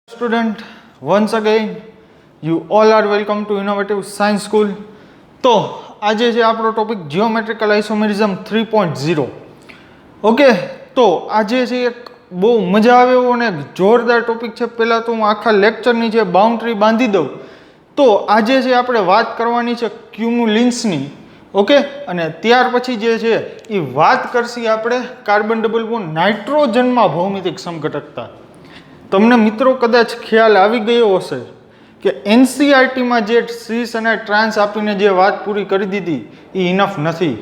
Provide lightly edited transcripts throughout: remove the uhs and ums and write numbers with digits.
Student, once again you all are welcome to Innovative Science School. તો આજે જે આપણો ટોપિક જીઓમેટ્રિકલ આઇસોમેરિઝમ 3.0. ઓકે, તો આજે જે એક બહુ મજા આવે એવો અને જોરદાર ટોપિક છે. પહેલાં તો હું આખા લેક્ચરની જે બાઉન્ડ્રી બાંધી દઉં તો આજે જે આપણે વાત કરવાની છે ક્યુમ્યુલિન્સની. ઓકે, અને ત્યાર પછી જે છે એ વાત કરશી આપણે કાર્બન ડબલ બોન્ડ નાઇટ્રોજનમાં ભૌમિતિક સમઘટકતા. તમને મિત્રો કદાચ ખ્યાલ આવી ગયો હશે કે એનસીઆરટીમાં જે સીસ અને ટ્રાન્સ આપીને જે વાત પૂરી કરી દીધી એ ઇનફ નથી.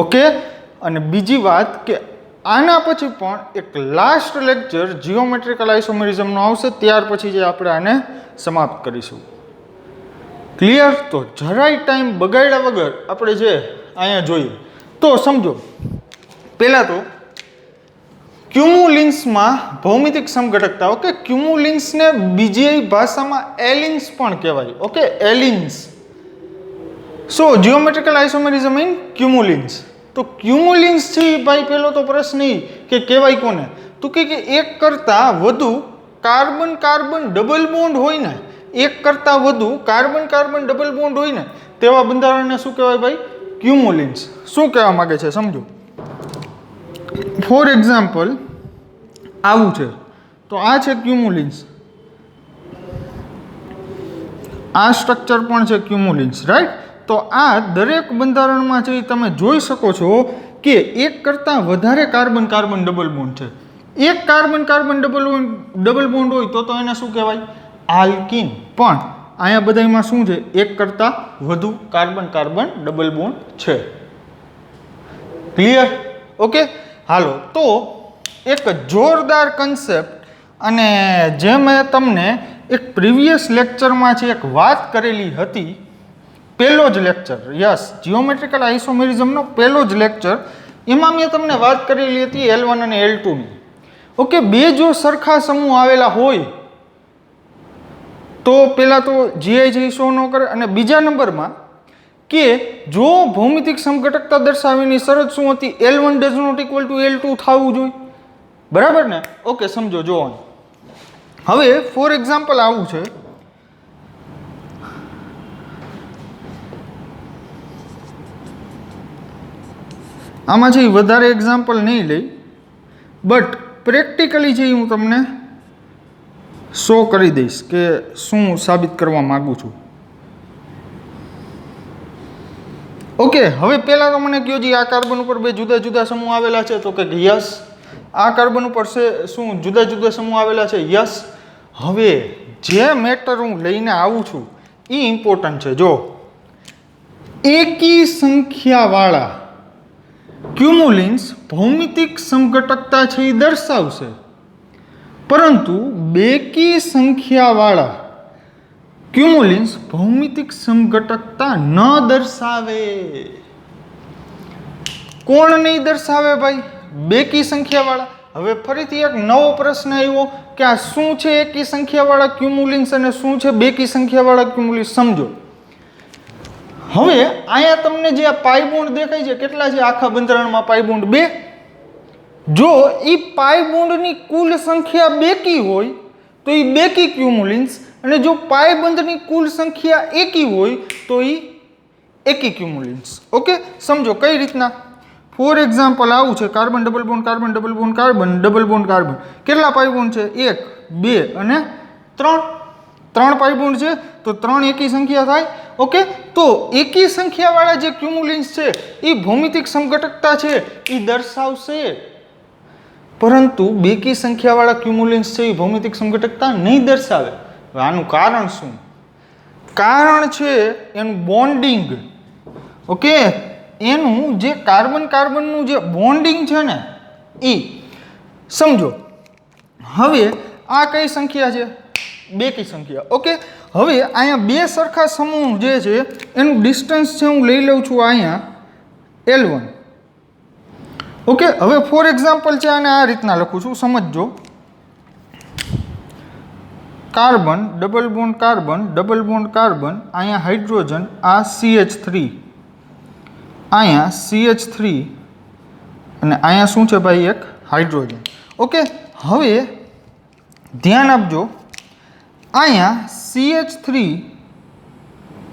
ઓકે, અને બીજી વાત કે આના પછી પણ એક લાસ્ટ લેક્ચર જીઓમેટ્રિકલ આઇસોમેરિઝમનો આવશે, ત્યાર પછી જે આપણે આને સમાપ્ત કરીશું. ક્લિયર? તો જરાય ટાઈમ બગાડ્યા વગર આપણે જે અહીંયા જોઈએ તો સમજો. પહેલાં તો ક્યુમ્યુલિન્સમાં ભૌમિતિક સમઘટકતા. ઓકે, ક્યુમ્યુલિન્સને બીજી ભાષામાં એલિન્સ પણ કહેવાય. Okay, allenes. So geometrical isomerism in cumulenes. તો ક્યુમ્યુલિન્સ છે ભાઈ, પહેલો તો પ્રશ્ન એ કે કહેવાય કોને? તો કે એક કરતાં વધુ કાર્બન કાર્બન ડબલ બોન્ડ હોય ને, એક કરતાં વધુ કાર્બન કાર્બન ડબલ બોન્ડ હોય ને તેવા બંધારણને શું કહેવાય ભાઈ? ક્યુમ્યુલિન્સ. શું કહેવા માગે છે સમજો. ફોર એક્ઝામ્પલ આવું છે, તો આ છે ક્યુમ્યુલિન્સ, આ સ્ટ્રક્ચર પણ છે ક્યુમ્યુલિન્સ, રાઈટ? તો આ દરેક બંધારણમાં છે તમે જોઈ શકો છો કે એક કરતાં વધારે કાર્બન કાર્બન ડબલ બોન્ડ છે. એક કાર્બન કાર્બન ડબલ બોન્ડ હોય તો એને શું કહેવાય? આલ્કીન. પણ અહીંયા બધામાં શું છે? એક કરતાં વધુ કાર્બન કાર્બન ડબલ બોન્ડ છે. ક્લિયર? ઓકે, હાલો. તો એક જોરદાર કન્સેપ્ટ, અને જે મેં તમને એક પ્રીવિયસ લેક્ચરમાં છે એક વાત કરેલી હતી, પહેલો જ લેક્ચર, યસ, જીઓમેટ્રિકલ આઇસોમેરિઝમનો પહેલો જ લેક્ચર, એમાં મેં તમને વાત કરેલી હતી L1 અને L2ની. ઓકે, બે જો સરખા સમૂહ આવેલા હોય તો પહેલાં તો જીઆઈ શો ન કરે, અને બીજા નંબરમાં કે જો ભૌમિતિક સમઘટકતા દર્શાવીની શરત શું હતી? L1 does not equal to L2 થવું જોઈએ. બરાબર ને? ઓકે, સમજો. જો હવે ફોર એક્ઝામ્પલ આવું છે, આમાં છે વધારે એક્ઝામ્પલ નહીં લઈ, બટ પ્રેક્ટિકલી છે હું તમને શો કરી દઈશ કે શું સાબિત કરવા માગું છું. ઓકે, હવે પહેલાં તો મને કહો જી, આ કાર્બન ઉપર બે જુદા જુદા સમૂહ આવેલા છે, તો કે યસ. આ કાર્બન ઉપર છે શું જુદા જુદા સમૂહ આવેલા છે? યસ. હવે જે મેટર હું લઈને આવું છું એ ઇમ્પોર્ટન્ટ છે. જો એકી સંખ્યાવાળા ક્યુમ્યુલિન્સ ભૌમિતિક સમઘટકતા છે એ દર્શાવશે, પરંતુ બેકી સંખ્યાવાળા ક્યુમ્યુલિન્સ ભૌમિતિક સમઘટકતા ન દર્શાવે. કોણ નહીં દર્શાવે ભાઈ? બેકી સંખ્યાવાળા. હવે ફરીથી એક નવો પ્રશ્ન આવ્યો કે આ શું છે એકી સંખ્યાવાળા ક્યુમ્યુલિન્સ અને શું છે બેકી સંખ્યાવાળા ક્યુમ્યુલિન્સ? સમજો. હવે અહીંયા તમને જે આ પાઈ બોન્ડ દેખાય છે, કેટલા છે આખા બંધારણમાં પાઈ બોન્ડ? 2. જો એ પાઈ બોન્ડની કુલ સંખ્યા બેકી હોય તો એ બેકી ક્યુમ્યુલિન્સ, અને જો પાઈ બંધની કુલ સંખ્યા એકી હોય તો એ એકી ક્યુમ્યુલિન્સ. ઓકે, સમજો કઈ રીતના. ફોર એક્ઝામ્પલ આવું છે, carbon double bond carbon double bond carbon double bond carbon. કેટલા પાઈ બોન્ડ છે? 1, 2 અને 3. 3 પાઈ બોન્ડ છે તો 3 એકી સંખ્યા થાય. ઓકે, તો એકી સંખ્યાવાળા જે ક્યુમ્યુલિન્સ છે એ ભૌમિતિક સમઘટકતા છે એ દર્શાવશે, પરંતુ બેકી સંખ્યાવાળા ક્યુમ્યુલિન્સ છે એ ભૌમિતિક સમઘટકતા નહીં દર્શાવે. આનું કારણ શું? કારણ છે એનું બોન્ડિંગ. ઓકે, એનું જે કાર્બન કાર્બનનું જે બોન્ડિંગ છે ને એ સમજો. હવે આ કઈ સંખ્યા છે? બેકી સંખ્યા. ઓકે, હવે અહીંયા બે સરખા સમૂહ જે છે એનું ડિસ્ટન્સ છે હું લઈ લઉં છું અહીંયા L1. ઓકે, હવે ફોર એક્ઝામ્પલ છે અને આ રીતના લખું છું, સમજજો. Carbon double bond carbon double bond carbon, અહીંયા હાઇડ્રોજન, આ CH3, અહીંયા CH3 અને અહીંયા શું છે ભાઈ એક હાઇડ્રોજન. ઓકે, હવે ધ્યાન આપજો, અહીંયા CH3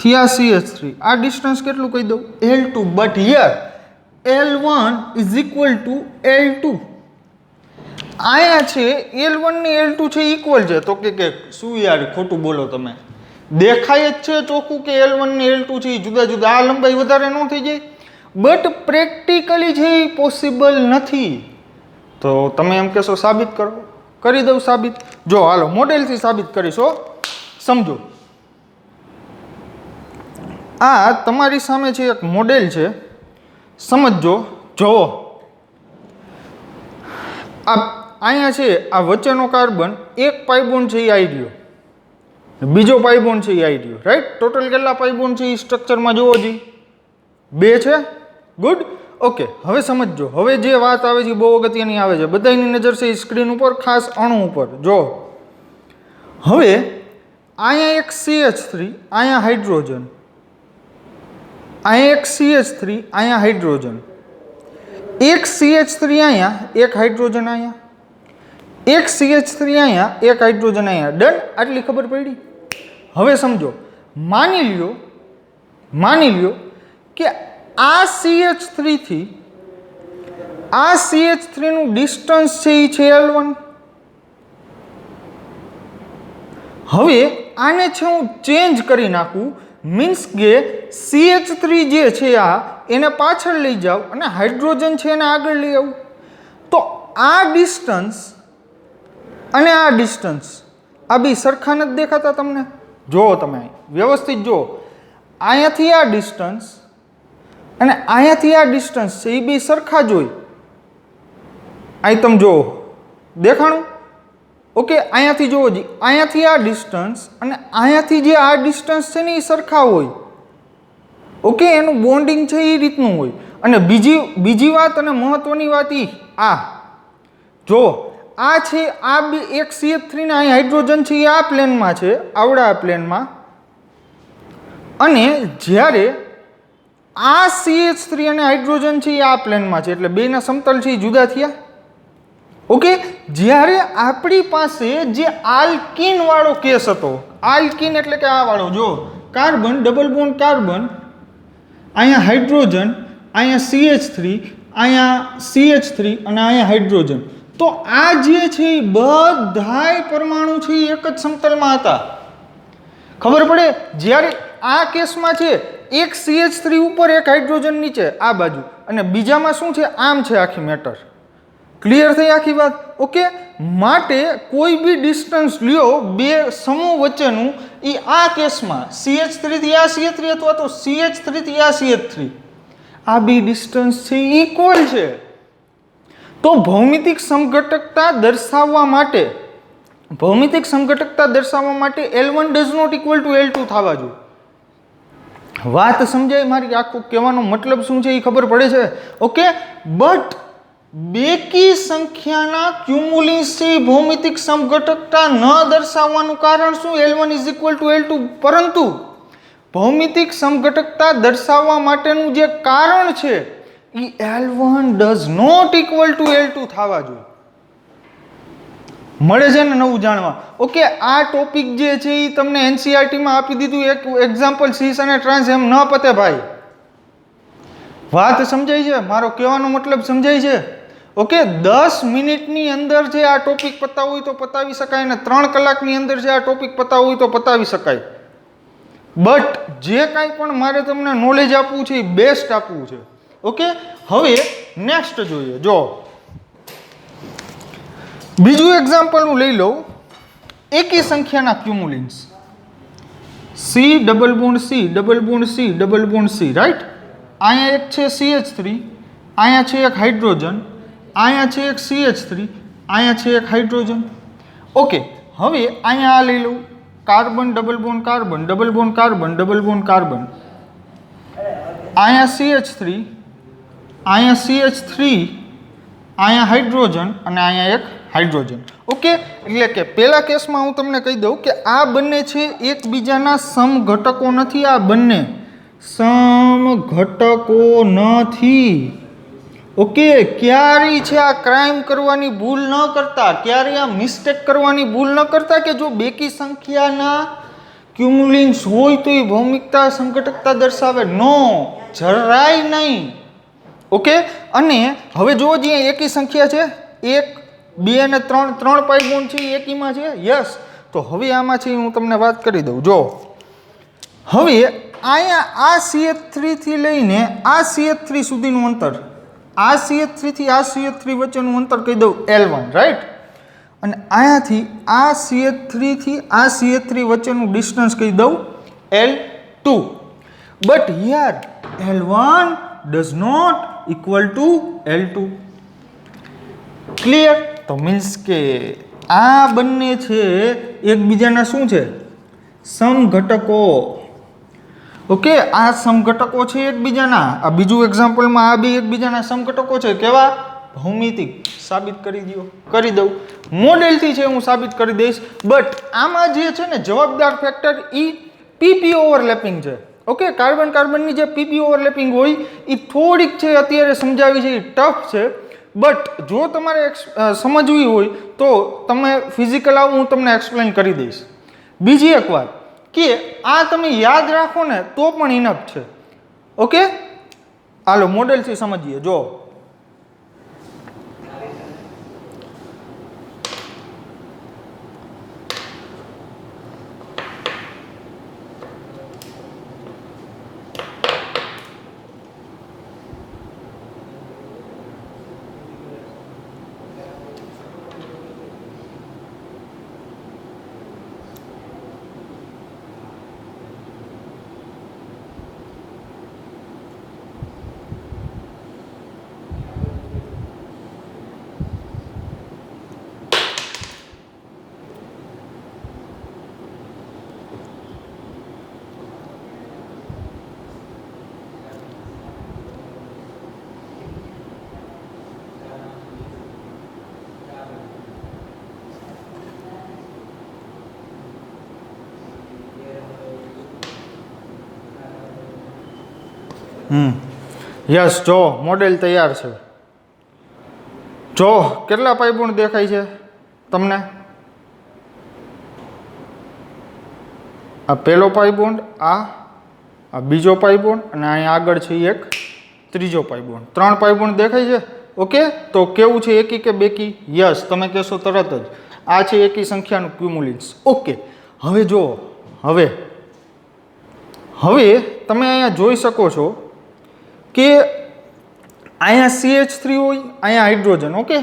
થી આ CH3 આ ડિસ્ટન્સ કેટલું કહી દઉં L2, but here L1 is equal to L2. અહીંયા છે L1 ને L2 છે ઇક્વલ છે, તો કે શું યાર ખોટું બોલો તમે, દેખાય જ છે ચોખ્ખું કે L1 ને L2 છે જુદા જુદા, આ લંબાઈ વધારે ન થઈ જાય, બટ પ્રેક્ટિકલી છે એ પોસિબલ નથી. તો તમે એમ કહેશો સાબિત કરો, કરી દઉં સાબિત. જો હાલો મોડેલથી સાબિત કરીશો, સમજો. આ તમારી સામે છે એક મોડેલ છે, સમજો. જોવો આ અહીંયા છે આ વચ્ચેનો કાર્બન એક પાઇબોન્ડ છે એ આવી રહ્યો, બીજો પાઇબોન્ડ છે એ આવી રહ્યો, રાઈટ. ટોટલ કેટલા પાઇબોન્ડ છે એ સ્ટ્રક્ચરમાં જોવો જી, 2 છે. ગુડ. ઓકે, હવે સમજો, હવે જે વાત આવે છે બહુ અગત્યની આવે છે, બધાની નજર છે સ્ક્રીન ઉપર, ખાસ અણુ ઉપર. જો હવે અહીંયા એક CH3, અહીંયા હાઇડ્રોજન, અહીંયા એક CH3, અહીંયા હાઇડ્રોજન, એક CH3 અહીંયા, એક હાઇડ્રોજન અહીંયા, એક CH3 અહીંયા, એક હાઇડ્રોજન અહીંયા. ડન. આટલી ખબર પડી. હવે સમજો, માની લ્યો કે આ CH3 થી આ CH3 નું ડિસ્ટન્સ છે એ છે L1. હવે આને છે હું ચેન્જ કરી નાખું, મીન્સ કે CH3 જે છે આ એને પાછળ લઈ જાઉં અને હાઇડ્રોજન છે એને આગળ લઈ આવું, તો આ ડિસ્ટન્સ અને આ ડિસ્ટન્સ આ બી સરખા નથી દેખાતા તમને? જુઓ તમે વ્યવસ્થિત જુઓ, અહીંયાથી આ ડિસ્ટન્સ અને અહીંયાથી આ ડિસ્ટન્સ છે એ બી સરખા જ હોય. અહીં તમે જુઓ દેખાણું? ઓકે, અહીંયાથી જુઓ જી, અહીંયાથી આ ડિસ્ટન્સ અને અહીંયાથી જે આ ડિસ્ટન્સ છે ને એ સરખા હોય. ઓકે, એનું બોન્ડિંગ છે એ રીતનું હોય. અને બીજી વાત અને મહત્વની વાત એ આ જો આ છે, આ બી એક CH3 ને અહીં હાઇડ્રોજન છે એ આ પ્લેનમાં છે, આવડા પ્લેનમાં, અને જ્યારે આ CH3 અને હાઇડ્રોજન છે એ આ પ્લેનમાં છે, એટલે બેના સમતલ છે એ જુદા થયા. ઓકે, જ્યારે આપણી પાસે જે આલ્કીન વાળો કેસ હતો, આલ્કીન એટલે કે આ વાળો, જો કાર્બન, ડબલ બોન્ડ કાર્બન, અહીંયા હાઇડ્રોજન, અહીંયા CH3, અહીંયા CH3 અને અહીંયા હાઇડ્રોજન, તો આ જે છે એ બધાય પરમાણુ છે એ એક જ સમતલમાં હતા. ખબર પડે? જ્યારે આ કેસમાં છે એક CH3 ઉપર, એક હાઇડ્રોજન નીચે આ બાજુ, અને બીજામાં શું છે આમ છે આખી મેટર. ક્લિયર થઈ આખી વાત? ઓકે, માટે કોઈ બી ડિસ્ટન્સ લ્યો બે સમૂહ વચ્ચેનું, એ આ કેસમાં CH3 થી આ CH3 અથવા તો CH3 થી આ CH3, આ બી ડિસ્ટન્સ છે ઇક્વલ છે. તો ભૌમિતિક સમઘટકતા દર્શાવવા માટે L1 does not equal to L2 થવા જોઈએ. વાત સમજાય મારી? આખું કહેવાનો મતલબ શું છે એ ખબર પડે છે? ઓકે, બટ બેકી સંખ્યાના ક્યુમ્યુલિન્સથી ભૌમિતિક સમઘટકતા ન દર્શાવવાનું કારણ શું? L1 is equal to L2. પરંતુ ભૌમિતિક સમઘટકતા દર્શાવવા માટેનું જે કારણ છે એ L1 does not equal to L2 થવા જોઈએ. મળે છે ને નવું જાણવા? ઓકે, આ ટોપિક જે છે એ તમને NCERT-માં આપી દીધું, એક એક્ઝામ્પલ સીસ અને ટ્રાન્સ, એમ ન પતે ભાઈ. વાત સમજાય છે? મારો કહેવાનો મતલબ સમજાય છે? ઓકે, 10 મિનિટની અંદર જે આ ટોપિક પતાવવું હોય તો પતાવી શકાય, અને 3 કલાકની અંદર જે આ ટોપિક પતાવવું હોય તો પતાવી શકાય. બટ જે કાંઈ પણ મારે તમને નોલેજ આપવું છે એ બેસ્ટ આપવું છે. ઓકે, હવે નેક્સ્ટ જોઈએ. જો બીજું એક્ઝામ્પલ હું લઈ લઉં, એકી સંખ્યાના ક્યુમ્યુલિન્સ, C double bond C double bond C double bond C, right. અહીંયા એક છે CH3, અહીંયા છે એક હાઇડ્રોજન, અહીંયા છે એક CH3, અહીંયા છે એક હાઇડ્રોજન. ઓકે, હવે અહીંયા આ લઈ લઉં, carbon double bond carbon double bond carbon double bond carbon, અહીંયા CH3, અહીંયા CH3, અહીંયા હાઇડ્રોજન અને અહીંયા એક હાઇડ્રોજન. ઓકે, એટલે કે પહેલા કેસમાં હું તમને કહી દઉં કે આ બંને છે એકબીજાના સમઘટકો નથી. આ બંને સમઘટકો નથી. ઓકે, ક્યારેય છે આ ક્રાઇમ કરવાની ભૂલ ન કરતા, ક્યારેય આ મિસ્ટેક કરવાની ભૂલ ન કરતા કે જો બેકી સંખ્યાના ક્યુમ્યુલિન્સ હોય તો એ ભૌમિકતા સંઘટકતા દર્શાવે. નો, જરાય નહીં. ઓકે, અને હવે જો જે એકી સંખ્યા છે 1, 2 અને 3, 3 પાઈ બોન્ડ છે એ એકીમાં છે. યસ, તો હવે આમાં છે હું તમને વાત કરી દઉં. જો હવે અહીંયા આ CH3 થી લઈને આ CH3 સુધીનું અંતર, આ CH3 થી આ CH3 વચ્ચેનું અંતર કહી દઉં L1, રાઈટ. અને અહીંયાથી આ CH3 થી આ CH3 વચ્ચેનું ડિસ્ટન્સ કહી દઉં L2. But here L1 does not equal to L2. Clear? તો મીન્સ કે આ બંને છે એકબીજાના શું છે? સમઘટકો. ઓકે, આ સમઘટકો છે એકબીજાના. આ બીજું એક્ઝામ્પલમાં આ બે એકબીજાના સમઘટકો છે. કેવા? ભૌમિતિક. સાબિત કરી દઉં. મોડેલથી છે હું સાબિત કરી દઈશ. બટ આમાં જે છે ને જવાબદાર ફેક્ટર ઈ PP ઓવરલેપિંગ છે. ઓકે, કાર્બન કાર્બનની જે PP ઓવરલેપિંગ હોય એ થોડીક છે અત્યારે સમજાવી છે એ ટફ છે. બટ જો તમારે સમજવી હોય તો તમે ફિઝિકલ આવો, હું તમને એક્સપ્લેન કરી દઈશ. બીજી એક વાત કે આ તમે યાદ રાખો ને તો પણ ઇનફ છે. ઓકે, હાલો મોડેલથી સમજીએ. જો યસ, જો મોડેલ તૈયાર છે. જો કેટલા પાઈ બોન્ડ દેખાય છે તમને? આ પહેલો પાઈ બોન્ડ, આ બીજો પાઈ બોન્ડ અને અહીંયા આગળ છે એક ત્રીજો પાઈ બોન્ડ. 3 પાઈ બોન્ડ દેખાય છે. ઓકે, તો કેવું છે? એકી કે બેકી? યસ, તમે કહેશો તરત જ આ છે એકી સંખ્યાનું ક્યુમ્યુલિન્સ. ઓકે, હવે જો હવે તમે અહીંયા જોઈ શકો છો કે અહીંયા CH3 હોય, અહીંયા હાઇડ્રોજન. ઓકે,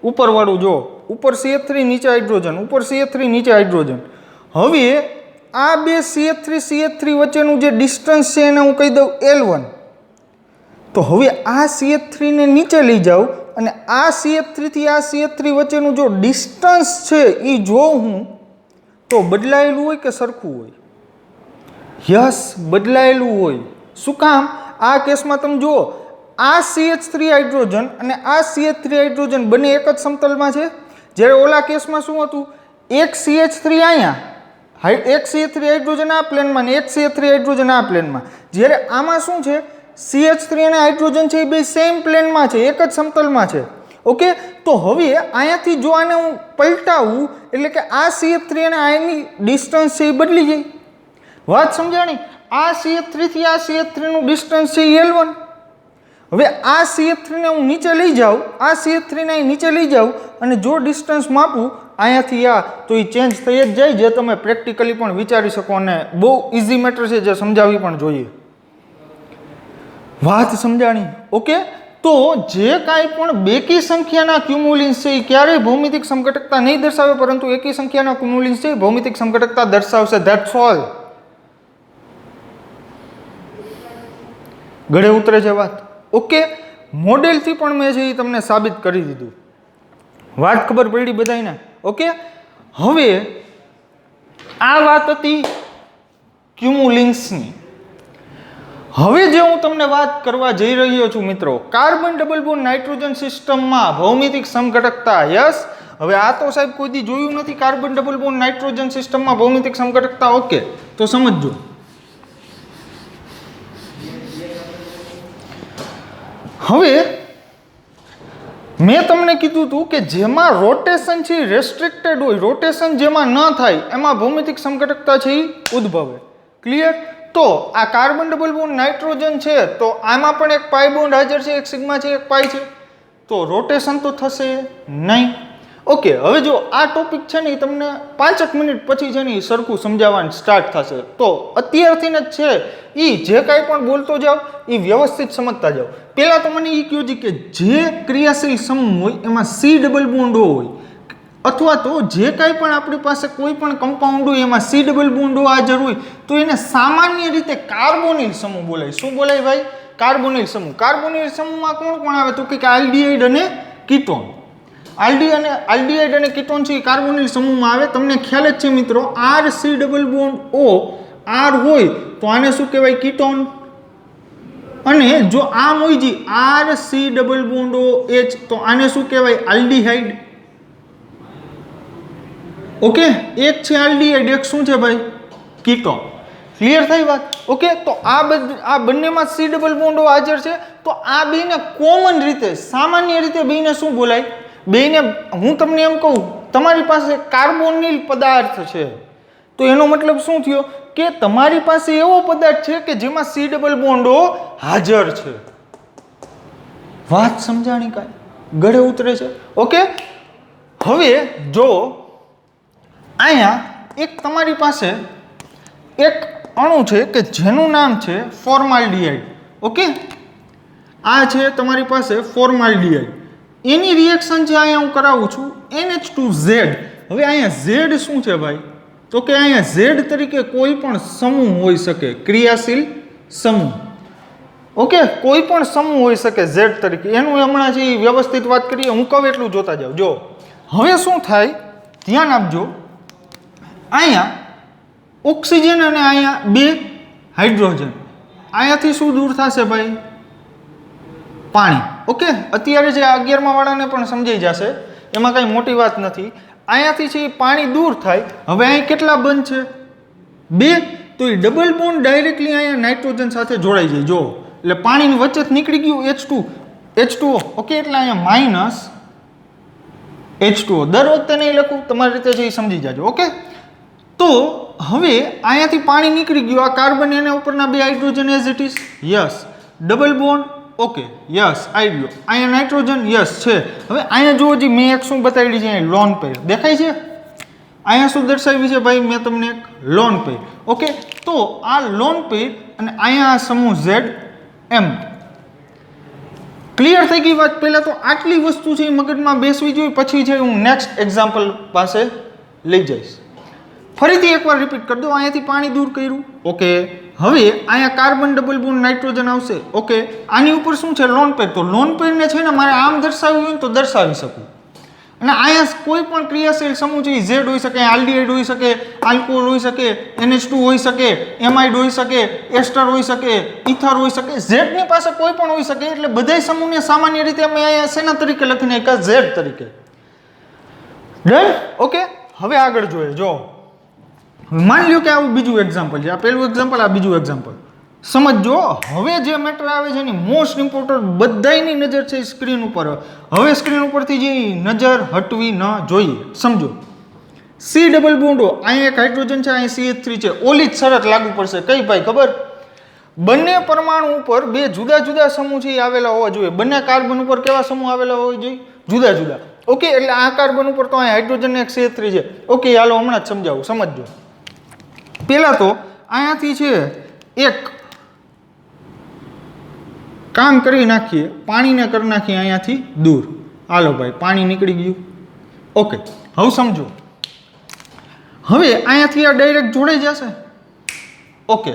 ઉપરવાળું જો ઉપર CH3 નીચે હાઇડ્રોજન, ઉપર CH3 નીચે હાઇડ્રોજન. હવે આ બે CH3 વચ્ચેનું જે ડિસ્ટન્સ છે એને હું કહી દઉં L1. તો હવે આ CH3 ને નીચે લઈ જાઉં અને આ CH3 થી આ CH3 વચ્ચેનું જો ડિસ્ટન્સ છે એ જોઉં હું તો બદલાયેલું હોય કે સરખું હોય? યસ, બદલાયેલું હોય. શું કામ? આ કેસમાં તમે જુઓ, આ CH3 હાઇડ્રોજન અને આ CH3 હાઇડ્રોજન બંને એક જ સમતલમાં છે. જ્યારે ઓલા કેસમાં શું હતું? એક CH3 અહીંયા, એક CH3 હાઇડ્રોજન આ પ્લેનમાં ને એક CH3 હાઇડ્રોજન આ પ્લેનમાં. જ્યારે આમાં શું છે? CH3 અને હાઇડ્રોજન છે એ બે સેમ પ્લેનમાં છે, એક જ સમતલમાં છે. ઓકે, તો હવે અહીંયાથી જો આને હું પલટાવું એટલે કે આ CH3 અને આની ડિસ્ટન્સ છે એ બદલી જાય. વાત સમજાણી? આ CH3 થી આ CH3 નું ડિસ્ટન્સ છે L1. હવે આ CH3 ને હું નીચે લઈ જાઉં, આ CH3 ને નીચે લઈ જાઉં અને જો ડિસ્ટન્સ માપું અહીંયાથી આ, તો એ ચેન્જ થઈ જ જાય, જે તમે પ્રેક્ટિકલી પણ વિચારી શકો અને બહુ ઇઝી મેટર છે જે સમજાવવી પણ જોઈએ. વાત સમજાણી? ઓકે, તો જે કાંઈ પણ બેકી સંખ્યાના ક્યુમ્યુલિન્સ છે એ ક્યારેય ભૌમિતિક સમઘટકતા નહીં દર્શાવે, પરંતુ એકી સંખ્યાના ક્યુમ્યુલિન્સ છે એ ભૌમિતિક સમઘટકતા દર્શાવશે. That's all. ગળે ઉતરે છે વાત? ઓકે, મોડેલથી પણ મેં છે એ તમને સાબિત કરી દીધું. વાત ખબર પડી બધાને? ઓકે, હવે આ વાત હતી ક્યુમ્યુલિન્સની. હવે જે હું તમને વાત કરવા જઈ રહ્યો છું મિત્રો, કાર્બન ડબલ બોન્ડ નાઇટ્રોજન સિસ્ટમમાં ભૌમિતિક સમઘટકતા. યસ, હવે આ તો સાહેબ કોઈ દી જોયું નથી કાર્બન ડબલ બોન્ડ નાઇટ્રોજન સિસ્ટમમાં ભૌમિતિક સમઘટકતા. ઓકે, તો સમજજો. હવે મેં તમને કીધું હતું કે જેમાં રોટેશન છે રેસ્ટ્રિક્ટેડ હોય, રોટેશન જેમાં ન થાય એમાં ભૌમિતિક સમઘટકતા છે એ ઉદ્ભવે. ક્લિયર? તો આ કાર્બન ડબલ બોન્ડ નાઇટ્રોજન છે તો આમાં પણ એક પાઈ બોન્ડ હાજર છે, એક સિગ્મા છે, એક પાઈ છે, તો રોટેશન તો થશે નહીં. ઓકે, હવે જો આ ટોપિક છે ને એ તમને 5 મિનિટ પછી છે ને એ સરખું સમજાવવાનું સ્ટાર્ટ થશે. તો અત્યારથી જ છે એ જે કાંઈ પણ બોલતો જાઓ એ વ્યવસ્થિત સમજતા જાઓ. પહેલાં તો મને એ કહો છે કે જે ક્રિયાશીલ સમૂહ હોય એમાં સી ડબલ બોન્ડ હોય અથવા તો જે કાંઈ પણ આપણી પાસે કોઈ પણ કમ્પાઉન્ડ હોય એમાં સી ડબલ બોન્ડ હાજર હોય તો એને સામાન્ય રીતે કાર્બોનિલ સમૂહ બોલાય. શું બોલાય ભાઈ? કાર્બોનિલ સમૂહ. કાર્બોનિલ સમૂહમાં કોણ કોણ આવે તો કે આલ્ડીહાઇડ અને કીટોન. આલ્ડીહાઇડ અને કીટોન છે એ કાર્બોનિલ સમૂહમાં આવે. તમને ખ્યાલ જ છે મિત્રો, R C double bond O R હોય તો આને શું કહેવાય? કીટોન. અને જો આમ હોય જી R C double bond O H તો આને શું કહેવાય? આલ્ડીહાઇડ. ઓકે, એક છે આલ્ડીહાઇડ, એક શું છે ભાઈ? કીટોન. ક્લિયર થઈ વાત? ઓકે, તો આ બંનેમાં સી ડબલ બોન્ડો હાજર છે તો આ બેને કોમન રીતે સામાન્ય રીતે બેને શું બોલાય? બેને હું તમને એમ કહું તમારી પાસે કાર્બોનિલ પદાર્થ છે તો એનો મતલબ શું થયો કે તમારી પાસે એવો પદાર્થ છે કે જેમાં સી ડબલ બોન્ડો હાજર છે. વાત સમજાણી? કાંઈ ગળે ઉતરે છે? ઓકે, હવે જો અહીંયા એક તમારી પાસે એક અણુ છે કે જેનું નામ છે ફોર્માલ્ડિહાઇડ. ઓકે, આ છે તમારી પાસે ફોર્માલ્ડિહાઇડ. એની રિએક્શન છે અહીંયા હું કરાવું છું NH2Z. હવે અહીંયા Z શું છે ભાઈ? તો કે અહીંયા Z તરીકે કોઈ પણ સમૂહ હોઈ શકે, ક્રિયાશીલ સમૂહ. ઓકે, કોઈ પણ સમૂહ હોઈ શકે Z તરીકે. એનું હમણાં જે વ્યવસ્થિત વાત કરીએ, હું કહું એટલું જોતા જાઓ. જો હવે શું થાય ધ્યાન આપજો, અહીંયા ઓક્સિજન અને અહીંયા 2 હાઇડ્રોજન, અહીંયાથી શું દૂર થશે ભાઈ? પાણી. ઓકે, અત્યારે જે 11મા વાળાને પણ સમજાઈ જશે, એમાં કાંઈ મોટી વાત નથી. અહીંયાથી છે પાણી દૂર થાય. હવે અહીં કેટલા બંધ છે? 2. તો એ ડબલ બોન્ડ ડાયરેક્ટલી અહીંયા નાઇટ્રોજન સાથે જોડાઈ જાય. જો એટલે પાણીની વચ્ચે નીકળી ગયું H2O. ઓકે, એટલે અહીંયા માઇનસ H2O. દર વખતે નહીં લખું, તમારી રીતે જે સમજી જાજો. ઓકે, તો હવે અહીંયાથી પાણી નીકળી ગયું, આ કાર્બન એના ઉપરના 2 hydrogen as it is. Yes. Double bond. Okay, yes આવી ગયો. અહીંયા નાઇટ્રોજન યસ છે. હવે અહીંયા જુઓ જી મેં એક શું બતાવી છે? લોન પેર દેખાય છે. અહીંયા શું દર્શાવી છે ભાઈ? મેં તમને એક લોન પેર. ઓકે, તો આ લોન પેર અને અહીંયા આ સમૂહ Z M. ક્લિયર થઈ ગઈ વાત? પહેલા તો આટલી વસ્તુ છે એ મગજમાં બેસવી જોઈએ, પછી છે હું નેક્સ્ટ એક્ઝામ્પલ પાસે લઈ જઈશ. ફરીથી એકવાર રિપીટ કરી દો. અહીંયાથી પાણી દૂર કર્યું. ઓકે, હવે અહીંયા કાર્બન ડબલ બોન્ડ નાઇટ્રોજન આવશે. ઓકે, આની ઉપર શું છે? Lone pair. તો લોન પેરને છે ને મારે આમ દર્શાવવું હોય તો દર્શાવી શકું. અને અહીંયા કોઈ પણ ક્રિયાશીલ સમૂહ છે Z હોઈ શકે, આલ્ડીહાઇડ હોઈ શકે, આલ્કોહોલ હોઈ શકે, NH2 હોઈ શકે, એમાઇડ હોઈ શકે, એસ્ટર હોઈ શકે, ઇથર હોઈ શકે. Z ની પાસે કોઈ પણ હોઈ શકે. એટલે બધા સમૂહને સામાન્ય રીતે અમે અહીંયા શેના તરીકે લખી નાખ્યા? Z તરીકે. ડન? ઓકે, હવે આગળ જોઈએ. જો માની લ્યો કે આવું બીજું એક્ઝામ્પલ છે. આ પહેલું એક્ઝામ્પલ, આ બીજું એક્ઝામ્પલ. સમજો. હવે જે મેટર આવે છે એની મોસ્ટ ઇમ્પોર્ટન્ટ, બધાની નજર છે સ્ક્રીન ઉપર. હવે સ્ક્રીન ઉપરથી જે નજર હટવી ન જોઈએ. સમજો, સી ડબલ બોન્ડો, અહીંયા એક હાઇડ્રોજન છે, અહીંયા CH3 છે. ઓલી જ શરત લાગુ પડશે. કઈ ભાઈ ખબર? બંને પરમાણુ ઉપર 2 જુદા જુદા સમૂહ છે આવેલા હોવા જોઈએ. બંને કાર્બન ઉપર કેવા સમૂહ આવેલા હોવા જોઈએ? જુદા જુદા. ઓકે, એટલે આ કાર્બન ઉપર તો અહીંયા હાઇડ્રોજન ને એક CH3 છે. ઓકે, હાલો હમણાં જ સમજાવું, સમજજો. પહેલા તો અહીંયાથી છે એક કામ કરી નાખીએ, પાણીને કરી નાખીએ અહીંયાથી દૂર. હાલો ભાઈ, પાણી નીકળી ગયું. ઓકે, હવે સમજો. હવે અહીંયાથી આ ડાયરેક્ટ જોડાઈ જશે. ઓકે,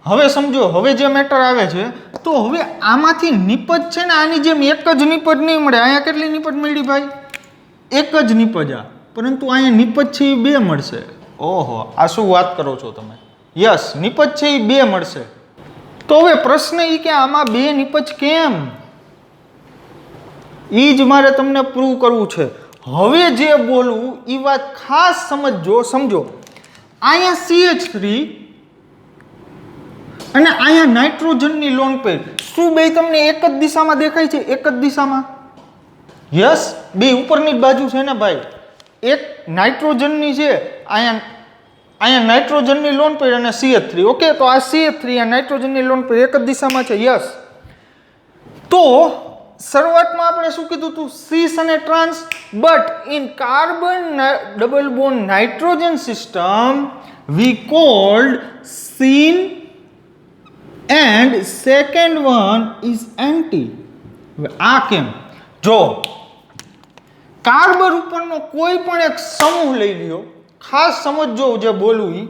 હવે સમજો. હવે જે મેટર આવે છે તો હવે આમાંથી નિપજ છે ને આની જેમ એક જ નિપજ નહીં મળે. અહીંયા કેટલી નિપજ મળી ભાઈ? એક જ નિપજ. આ પરંતુ અહીંયા નિપજ છે એ 2 મળશે. ઓહો, આ શું વાત કરો છો તમે? યસ, નિપજ છે એ 2 મળશે. તો હવે પ્રશ્ન એ કે આમાં 2 નિપજ કેમ? એ જ મારે તમને પ્રૂવ કરવું છે. હવે જે બોલવું એ વાત ખાસ સમજો. સમજો, અહીંયા CH3 અને અહીંયા નાઇટ્રોજનની લોન પેર. શું બે તમને એક જ દિશામાં દેખાય છે? એક જ દિશામાં? યસ, બે ઉપરની જ બાજુ છે ને ભાઈ. એક નાઇટ્રોજનની છે, અહીંયા નાઇટ્રોજનની લોન પેર અને CH3. ઓકે, તો આ CH3 આ નાઇટ્રોજનની લોન પેર એક જ દિશામાં છે. યસ. તો શરૂઆતમાં આપણે શું કીધું હતું? સીસ અને trans. But in carbon double bond nitrogen system we called syn and second one is anti. હવે આ કેમ? જો કાર્બન ઉપરનો કોઈ પણ એક સમૂહ લઈ લ્યો, ખાસ સમજો જે બોલું ઈ.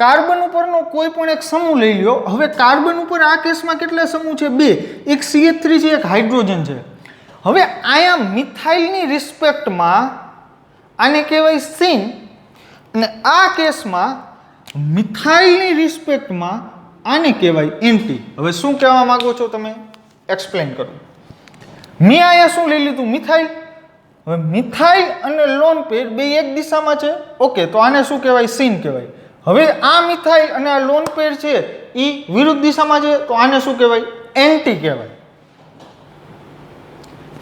કાર્બન ઉપરનો કોઈ પણ એક સમૂહ લઈ લ્યો. હવે કાર્બન ઉપર આ કેસમાં કેટલા સમૂહ છે? બે. એક CH3 છે, એક હાઇડ્રોજન છે. હવે આયા મિથાઇલની રિસ્પેક્ટમાં આને કહેવાય સીન, અને આ કેસમાં મિથાઇલની રિસ્પેક્ટમાં આને કહેવાય એન્ટી. હવે શું કહેવા માંગો છો તમે? એક્સપ્લેન કરો. મેં અહીંયા શું લઈ લીધું? મિથાઇલ. હવે મિથાઇલ અને લોન પેર બે એક દિશામાં છે. ઓકે, તો આને શું કહેવાય? સીન કહેવાય. હવે આ મિથાઇલ અને આ લોન પેર છે એ વિરુદ્ધ દિશામાં છે, તો આને શું કહેવાય? એન્ટી કહેવાય.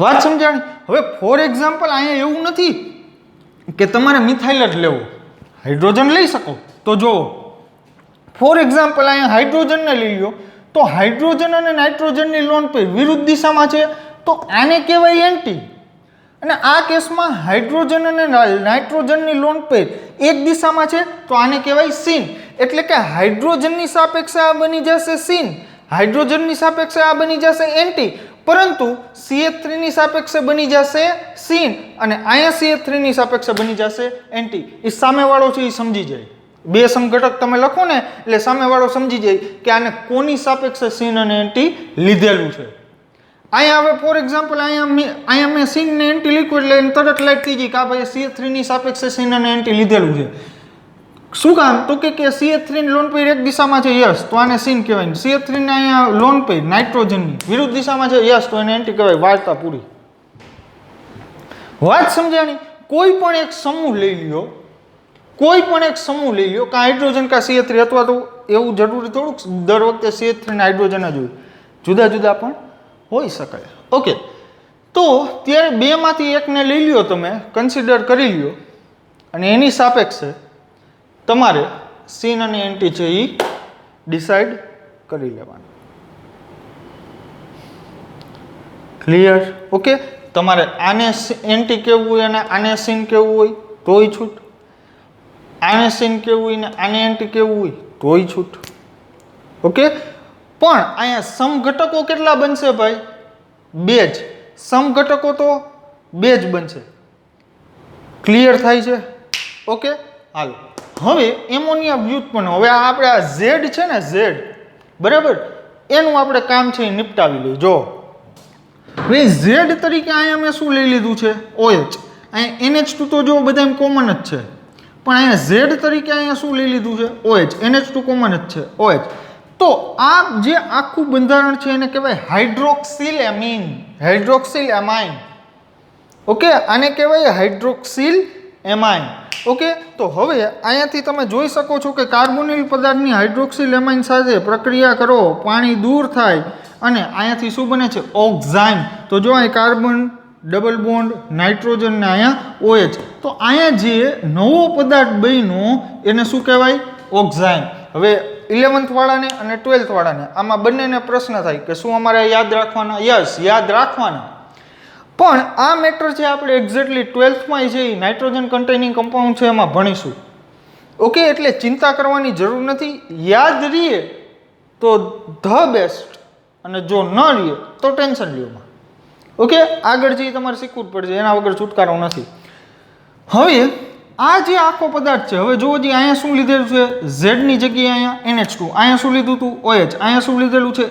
વાત સમજાણી? હવે ફોર એક્ઝામ્પલ અહીંયા એવું નથી કે તમારે મિથાઇલ જ લેવો, હાઇડ્રોજન લઈ શકો. તો જો ફોર એક્ઝામ્પલ અહીંયા હાઇડ્રોજનને લઈ લો, તો હાઇડ્રોજન અને નાઇટ્રોજનની લોન પેર વિરુદ્ધ દિશામાં છે, તો આને કહેવાય એન્ટી. અને આ કેસમાં હાઇડ્રોજન અને નાઇટ્રોજનની લોન પેર એક દિશામાં છે, તો આને કહેવાય સીન. એટલે કે હાઇડ્રોજનની સાપેક્ષે આ બની જશે સીન, હાઇડ્રોજનની સાપેક્ષે આ બની જશે એન્ટી, પરંતુ CH3 ની સાપેક્ષે બની જશે સીન, અને અહીંયા CH3 ની સાપેક્ષે બની જશે એન્ટી. એ સામેવાળો છે એ સમજી જાય. બે સમઘટક તમે લખો ને એટલે સામેવાળો સમજી જાય કે આને કોની સાપેક્ષે સીન અને એન્ટી લીધેલું છે. અહીંયા હવે ફોર એક્ઝામ્પલ અહીંયા મેં સીન ને એન્ટી લીધું એટલે એને તરત લાઈટ થઈ ગઈ કે આ ભાઈ CH3 ની સાપેક્ષે સીન અને એન્ટી લીધેલું છે. શું કામ? તો કે CH3 ની લોન પેર એક દિશામાં છે. યસ, તો આને સીન કહેવાય. CH3 ને અહીંયા લોન પેર નાઇટ્રોજનની વિરુદ્ધ દિશામાં છે. યસ, તો એને એન્ટી કહેવાય. વાર્તા પૂરી. વાત સમજાણી? કોઈ પણ એક સમૂહ લઈ લ્યો, કોઈ પણ એક સમૂહ લઈ લ્યો, કાં હાઇડ્રોજન કાં CH3, અથવા તો એવું જરૂરી થોડુંક દર વખતે CH3 ને હાઇડ્રોજન જ હોય, જુદા જુદા પણ હોઈ શકાય. ઓકે, તો ત્યારે બેમાંથી એકને લઈ લ્યો, તમે કન્સિડર કરી લ્યો, અને એની સાપેક્ષે તમારે સીન અને એન્ટી છે એ ડિસાઈડ કરી લેવાનું. ક્લિયર? ઓકે, તમારે આને એન્ટી કેવું હોય અને આને સીન કેવું હોય તોય છૂટ, આને સીન કેવું હોય ને આને એન્ટી કેવું હોય તોય છૂટ. ઓકે, પણ અહીંયા સમઘટકો કેટલા બનશે ભાઈ? બે જ. સમઘટકો તો બે જ બનશે. ક્લિયર થાય છે? ઓકે, હાલો. હવે એમોનિયા વ્યુત્પન્ન. હવે આપણે આ Z છે ને, Z, બરાબર, એનું આપણે કામ છે એ નિપટાવી લઈએ. જો હવે Z તરીકે અહીંયા મેં શું લઈ લીધું છે? OH. અહીંયા NH2 તો જો બધા કોમન જ છે, પણ અહીંયા Z તરીકે અહીંયા શું લઈ લીધું છે? OH. NH2 કોમન જ છે, OH. તો આ જે આખું બંધારણ છે એને કહેવાય હાઇડ્રોક્સિલ એમીન, હાઇડ્રોક્સિલ એમાઇન. ઓકે, આને કહેવાય હાઇડ્રોક્સિલ એમાઇન. ઓકે, તો હવે અહીંયાથી તમે જોઈ શકો છો કે કાર્બોનિલ પદાર્થની હાઇડ્રોક્સિલ એમાઇન સાથે પ્રક્રિયા કરો, પાણી દૂર થાય અને અહીંયાથી શું બને છે? ઓક્ઝાઇમ. તો જો અહીં કાર્બન ડબલ બોન્ડ નાઇટ્રોજન ને અહીંયા OH. તો અહીંયા જે નવો પદાર્થ બન્યો એને શું કહેવાય? ઓક્ઝાઇમ. હવે 11th વાળાને અને 12th વાળાને આમાં બંનેને પ્રશ્ન થાય કે શું અમારે યાદ રાખવાના? યસ, યાદ રાખવાના. પણ આ મેટર છે આપણે એક્ઝેક્ટલી 12th માં છે નાઇટ્રોજન કન્ટેનિંગ કમ્પાઉન્ડ છે એમાં ભણીશું. ઓકે, એટલે ચિંતા કરવાની જરૂર નથી. યાદ રહીએ તો ધ બેસ્ટ, અને જો ન રહીએ તો ટેન્શન લ્યોમાં. ઓકે, આગળ જઈ તમારે શીખવું જ પડશે, એના વગર છુટકારો નથી. હવે આ જે આખો પદાર્થ છે, હવે જો અહીંયા શું લીધેલું છે? Z ની જગ્યાએ અહીંયા NH2, અહીંયા શું લીધું હતું? OH, અહીંયા શું લીધેલું છે?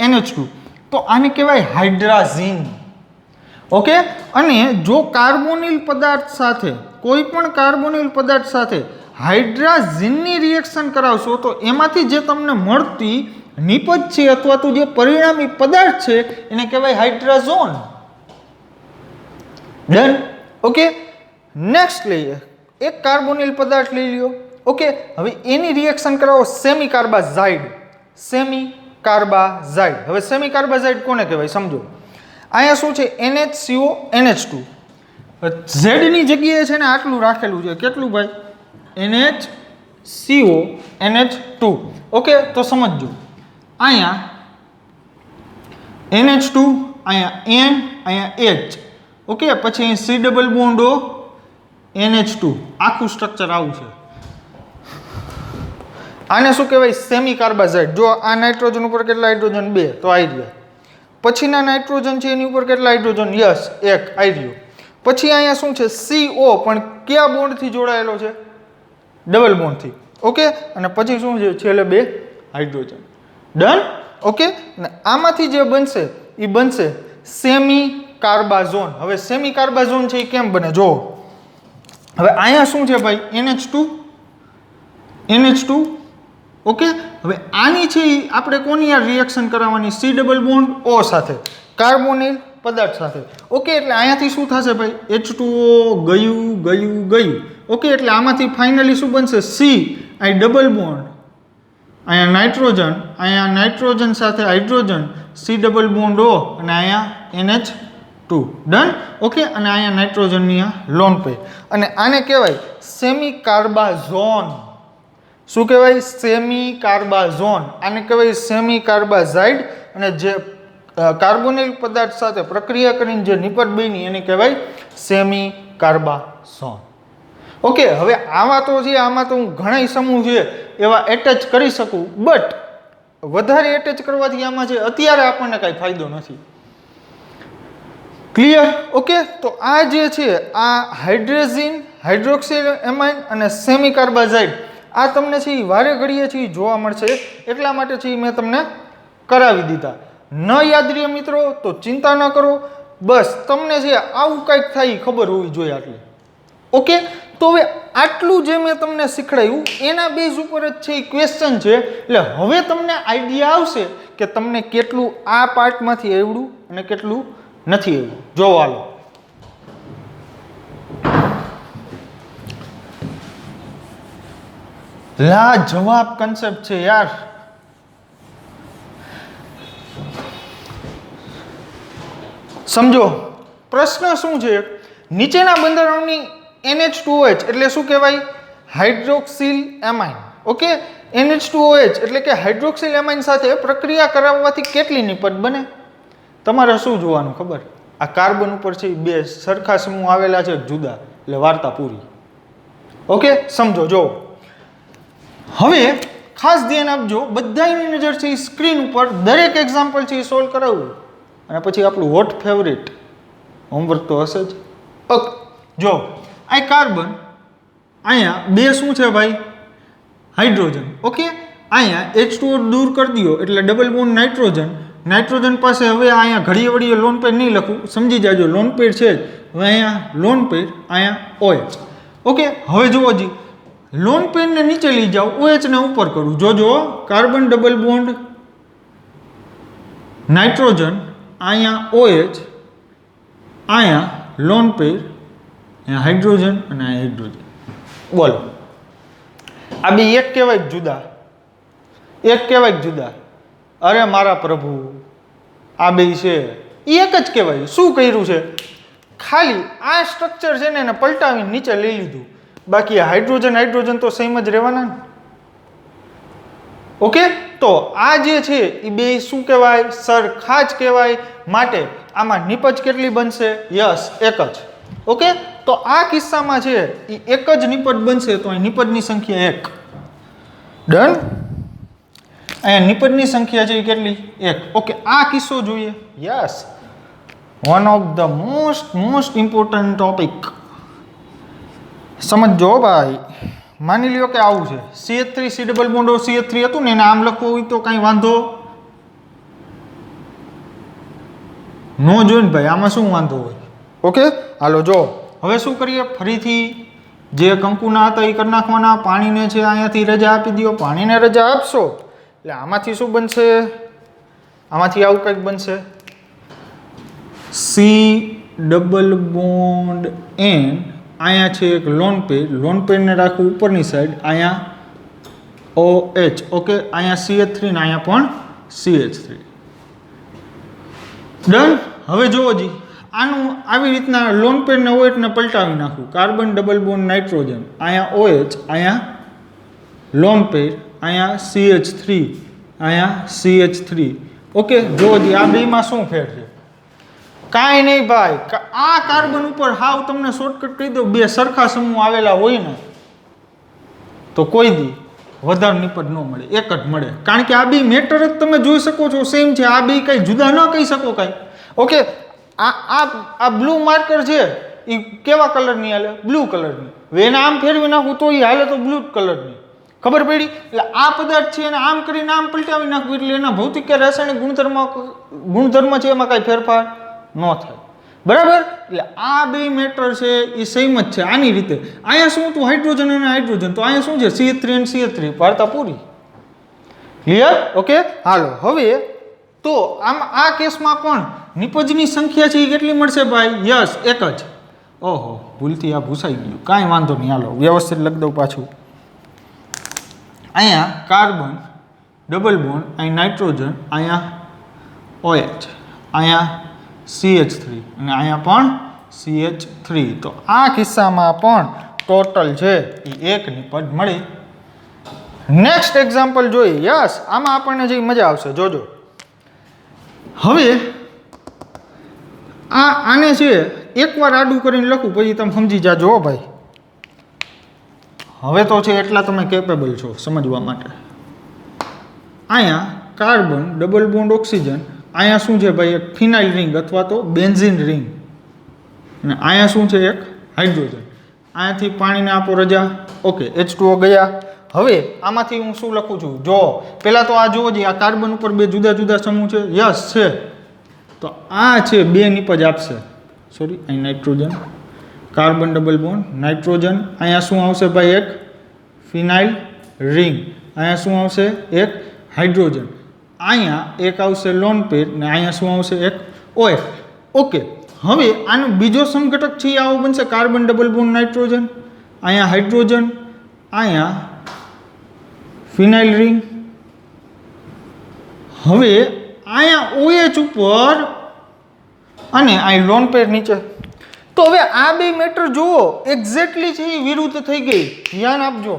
NH2. તો આને કહેવાય હાઇડ્રાઝીન. ઓકે, અને જો કાર્બોનિલ પદાર્થ સાથે, કોઈ પણ કાર્બોનિલ પદાર્થ સાથે હાઇડ્રાઝીનની રિએક્શન કરાવશો તો એમાંથી જે તમને મળતી નિપજ છે અથવા તો જે પરિણામી પદાર્થ છે એને કહેવાય હાઇડ્રાઝોન. ડન? ઓકે, નેક્સ્ટ લઈએ. એક કાર્બોનિલ પદાર્થ લઈ લ્યો. ઓકે, હવે એની રિએક્શન કરાવો સેમી કાર્બાઝાઇડ, સેમી કાર્બાઝાઇડ. હવે સેમી કાર્બાઝાઇડ કોને કહેવાય સમજો. અહીંયા શું છે NHCO NH2. Z ની જગ્યાએ છે ને આટલું રાખેલું છે. કેટલું ભાઈ? NHCO NH2. ઓકે, તો સમજજો. અહીંયા NH2, અહીંયા N, અહીંયા H. ઓકે, પછી અહીં C double bond O NH2. આખું સ્ટ્રક્ચર આવું છે. આને શું કહેવાય? સેમી કાર્બાઝાઇડ. જો આ નાઇટ્રોજન ઉપર કેટલા હાઇડ્રોજન? 2, તો આવી રહ્યા. પછીના નાઇટ્રોજન છે એની ઉપર કેટલા હાઇડ્રોજન? યસ, 1 આવી રહ્યો. પછી અહીંયા શું છે? CO, પણ કયા બોન્ડથી જોડાયેલો છે? ડબલ બોન્ડથી. ઓકે, અને પછી શું છે? છેલ્લે 2 હાઇડ્રોજન. ડન. ઓકે, અને આમાંથી જે બનશે એ બનશે સેમી કાર્બાઝોન. હવે સેમી કાર્બાઝોન છે એ કેમ બને? જો હવે અહીંયા શું છે ભાઈ? NH2. ઓકે, હવે આની છે એ આપણે કોની યાર રિએક્શન કરાવવાની? C ડબલ બોન્ડ O સાથે, કાર્બોનિલ પદાર્થ સાથે. ઓકે, એટલે અહીંયાથી શું થશે ભાઈ? H2O ગયું. ઓકે, એટલે આમાંથી ફાઇનલી શું બનશે? C, અહીં ડબલ બોન્ડ, અહીંયા નાઇટ્રોજન સાથે hydrogen, C double bond O, અને અહીંયા NH2. ડન. ઓકે, અને અહીંયા નાઇટ્રોજનની આ લોન પેર. અને આને કહેવાય સેમી કાર્બાઝોન. શું કહેવાય? સેમી કાર્બાઝોન. આને કહેવાય સેમી કાર્બાઝાઇડ. અને જે કાર્બોનિલ પદાર્થ સાથે પ્રક્રિયા કરીને જે નિપટ બની એને કહેવાય સેમી કાર્બાઝોન. ઓકે, હવે આમાં તો હું ઘણા સમૂહ છે એવા એટેચ કરી શકું, બટ વધારે એટેચ કરવાથી આમાં છે અત્યારે આપણને કાંઈ ફાયદો નથી. ક્લિયર? ઓકે, તો આ જે છે આ હાઇડ્રોઝિન, હાઇડ્રોક્સિલ એમાઇન અને સેમી કાર્બાઝાઇડ આ તમને છે વારે ઘડીએ છે જોવા મળશે. એટલા માટે છે મેં તમને કરાવી દીધા. ન યાદ રહે મિત્રો તો ચિંતા ન કરો, બસ તમને છે આવું કંઈક થાય ખબર હોવી જોઈએ આટલી. ઓકે, તો હવે આટલું જે મેં તમને શીખડાયું એના બેઝ ઉપર જ છે એ ક્વેશ્ચન છે. એટલે હવે તમને આઈડિયા આવશે કે તમને કેટલું આ પાર્ટમાંથી આવડ્યું અને કેટલું નથી આવડ્યું. જો હાલો, લાજવાબ કન્સેપ્ટ છે યાર. સમજો પ્રશ્ન શું છે? નીચેના બંધારણની NH2OH એટલે શું કહેવાય? Hydroxyl amine. ઓકે, NH2OH એટલે કે હાઇડ્રોક્સિલ એમાઇન સાથે પ્રક્રિયા કરાવવાથી કેટલી નિપટ બને? તમારે શું જોવાનું ખબર? આ કાર્બન ઉપર છે 2 સરખા સમૂહ આવેલા છે જુદા, એટલે વાર્તા પૂરી. ઓકે, સમજો. જો હવે ખાસ ધ્યાન આપજો, બધાની નજર છે સ્ક્રીન ઉપર. દરેક એક્ઝામ્પલ છે એ સોલ્વ કરાવવું અને પછી આપણું હોટ ફેવરિટ હોમવર્ક તો હશે જ. ઓકે, જો આ કાર્બન, અહીંયા 2 શું છે ભાઈ? હાઇડ્રોજન. ઓકે, અહીંયા H2O દૂર કરી દો એટલે ડબલ બોન્ડ નાઇટ્રોજન પાસે. હવે અહીંયા ઘડીએ વળીએ લોન પેર નહીં લખું, સમજી જાજો લોન પેર છે જ. હવે અહીંયા લોન પેર, અહીંયા OH. ઓકે, હવે જુઓ જી, લોન પેરને નીચે લઈ જાઓ, OH ને ઉપર કરું. જોજો, કાર્બન ડબલ બોન્ડ નાઇટ્રોજન, અહીંયા OH, અહીંયા લોન પેર, અહીંયા હાઇડ્રોજન અને અહીંયા હાઇડ્રોજન. બોલો, આ બે એક કહેવાય જુદા? એક કહેવાય જુદા? અરે મારા પ્રભુ, આ બે છે એક જ કહેવાય. શું કર્યું છે? ખાલી આ સ્ટ્રક્ચર છે ને એને પલટાવીને નીચે લઈ લીધું. બાકી હાઇડ્રોજન તો સેમ જ રહેવાના ને. ઓકે, તો આ જે છે એ બે શું કહેવાય? સરખા જ કહેવાય. માટે આમાં નિપજ કેટલી બનશે? યસ, એક જ. ઓકે, તો આ કિસ્સામાં છે એ એક જ નિપજ બનશે, તો અહીં નિપજની સંખ્યા 1. ડન. અહીંયા નિપજની સંખ્યા છે એ કેટલી? 1. ઓકે, આ કિસ્સો જોઈએ. Yes, one of the most important topic. સમજો ભાઈ. માની લ્યો કે આવું છે CH3 C double bond CH3 હતું ને એને આમ લખવું હોય તો કાંઈ વાંધો નો જોઈને ભાઈ, આમાં શું વાંધો હોય? ઓકે, હાલો જો હવે શું કરીએ? ફરીથી જે કંકુના હતા એ કરી નાખવાના. પાણીને છે અહીંયાથી રજા આપી દો. પાણીને રજા આપશો એટલે આમાંથી શું બનશે? આમાંથી આવું કંઈક બનશે, C ડબલ બોન્ડ N. અહીંયા છે એક લોન પેરને રાખવું ઉપરની સાઈડ, અહીંયા OH. ઓકે, અહીંયા CH3 ને અહીંયા પણ CH3 ડન. હવે જુઓ જી, આનું આવી રીતના લોન પેર ને OH ને પલટાવી નાખું. કાર્બન ડબલ બોન્ડ નાઇટ્રોજન, અહીંયા OH, અહીંયા લોન પેર, અહીંયા CH3, અહીંયા CH3. ઓકે, જુઓ જી, આ બેમાં શું ફેર છે? કાંઈ નહીં ભાઈ. આ કાર્બન ઉપર હાવ તમને શોર્ટકટ કહી દો, બે સરખા સમૂહ આવેલા હોય ને તો કોઈ દી વધારે નિપજ ન મળે, એક જ મળે. કારણ કે આ બે મેટર જ તમે જોઈ શકો છો સેમ છે. આ બે કઈ જુદા ન કહી શકો કાંઈ. ઓકે, આ બ્લુ માર્કર છે એ કેવા કલરની હાલે? બ્લુ કલરની. વેન આમ ફેરવી નાખું તો એ હાલે તો બ્લુ કલરની. ખબર પડી? એટલે આ પદાર્થ છે એને આમ કરીને આમ પલટાવી નાખવું એટલે એના ભૌતિક કે રાસાયણિક ગુણધર્મ છે એમાં કાંઈ ફેરફાર ન થાય. બરાબર? એટલે આ બે મેટર છે એ સેમ જ છે. આની રીતે અહીંયા શું હતું? હાઇડ્રોજન અને હાઇડ્રોજન. તો અહીંયા શું છે? CH3 અને CH3. વાર્તા પૂરી. ક્લિયર? ઓકે, હાલો. હવે તો આમ આ કેસમાં પણ નિપજની સંખ્યા છે એ કેટલી મળશે ભાઈ? યસ, એક જ. ઓહો, ભૂલથી આ ભૂસાઈ ગયું. કાંઈ વાંધો નહીં, હાલો વ્યવસ્થિત લખી દઉં પાછું. અહીંયા કાર્બન ડબલ બોન્ડ, અહીં નાઇટ્રોજન, અહીંયા OH, અહીંયા CH3 અને અહીંયા પણ CH3. તો આ કિસ્સામાં પણ ટોટલ છે એ એક નિપજ મળી. નેક્સ્ટ એક્ઝામ્પલ જોઈએ. યસ, આમાં આપણને જે મજા આવશે જોજો. હવે આને છે એકવાર આડું કરીને લખું પછી તમે સમજી જાજો ભાઈ. હવે તો છે એટલા તમે કેપેબલ છો સમજવા માટે. અહીંયા કાર્બન ડબલ બોન્ડ ઓક્સિજન, અહીંયા શું છે ભાઈ? એક ફિનાઇલ રિંગ અથવા તો બેન્ઝીન રિંગ, અને અહીંયા શું છે? એક હાઇડ્રોજન. અહીંયાથી પાણીને આપો રજા. ઓકે, H2O ગયા. હવે આમાંથી હું શું લખું છું? જો પહેલાં તો આ જુઓ જી, આ કાર્બન ઉપર બે જુદા જુદા સમૂહ છે. યસ છે. તો આ છે બે નિપજ આપશે. સોરી, અહીં nitrogen, carbon double bond nitrogen. અહીંયા શું આવશે ભાઈ? એક ફિનાઇલ રિંગ. અહીંયા શું આવશે? એક હાઇડ્રોજન. અહીંયા એક આવશે લોન પેર ને અહીંયા શું આવશે? એક OH. ઓકે, હવે આનો બીજો સમઘટક છે આવો બનશે કાર્બન ડબલ બોન્ડ નાઇટ્રોજન, અહીંયા હાઇડ્રોજન, અહીંયા ફિનાઇલ રિંગ. હવે અહીંયા OH ઉપર અને અહીં લોન પેર નીચે. તો હવે આ બે મેટર જુઓ એક્ઝેક્ટલી છે એ વિરુદ્ધ થઈ ગઈ. ધ્યાન આપજો.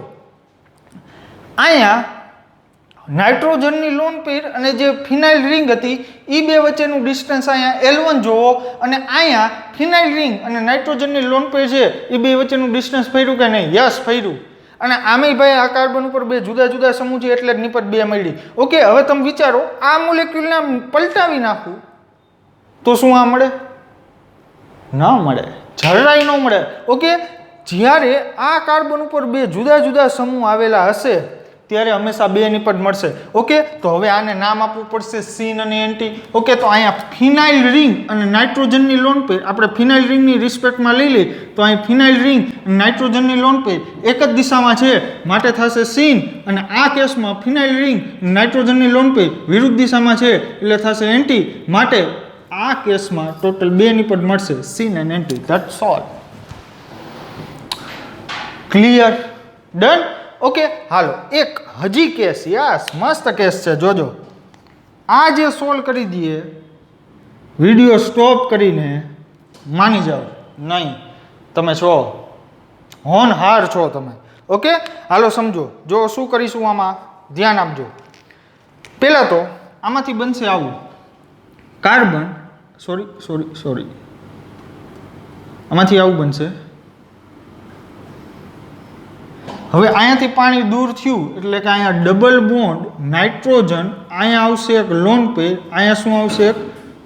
અહીંયા નાઇટ્રોજનની લોન પેર અને જે ફિનાઇલ રિંગ હતી એ બે વચ્ચેનું ડિસ્ટન્સ અહીંયા L1 જોવો, અને અહીંયા ફિનાઇલ રિંગ અને નાઇટ્રોજનની લોન પેર છે એ બે વચ્ચેનું ડિસ્ટન્સ ફર્યું કે નહીં? યસ, ફર્યું. અને આમેય ભાઈ આ કાર્બન ઉપર બે જુદા જુદા સમૂહ છે એટલે જ નિપજ બે મળી. ઓકે, હવે તમે વિચારો આ મોલેક્યુલને પલટાવી નાખું તો શું આ મળે? ન મળે, જરાય ન મળે. ઓકે, જ્યારે આ કાર્બન ઉપર બે જુદા જુદા સમૂહ આવેલા હશે ત્યારે હંમેશા બે નિપજ મળશે. ઓકે, તો હવે આને નામ આપવું પડશે સીન અને એન્ટી. ઓકે, તો અહીંયા ફિનાઇલ રિંગ અને નાઇટ્રોજનની લોન પેર આપણે ફિનાઇલ રિંગની રિસ્પેક્ટમાં લઈ લઈએ તો અહીં ફિનાઇલ રિંગ અને નાઇટ્રોજનની લોન પેર એક જ દિશામાં છે માટે થશે સીન, અને આ કેસમાં ફિનાઇલ રિંગ નાઇટ્રોજનની લોન પેર વિરુદ્ધ દિશામાં છે એટલે થશે એન્ટી. માટે આ કેસમાં ટોટલ બે નિપજ મળશે, સીન અને anti. That's all. Clear? Done? Okay, હાલો એક હજી કેસ. યસ, મસ્ત કેસ છે, જોજો. આ જે સોલ્વ કરી દઈએ, વિડીયો સ્ટોપ કરીને માની જાઓ નહીં, તમે છો હોનહાર છો તમે. ઓકે, હાલો સમજો. જો શું કરીશું આમાં, ધ્યાન આપજો. પહેલાં તો આમાંથી બનશે આવું કાર્બન, સોરી આમાંથી આવું બનશે. હવે અહીંયાથી પાણી દૂર થયું એટલે કે અહીંયા ડબલ બોન્ડ નાઇટ્રોજન, અહીંયા આવશે એક લોન પેર, અહીંયા શું આવશે? એક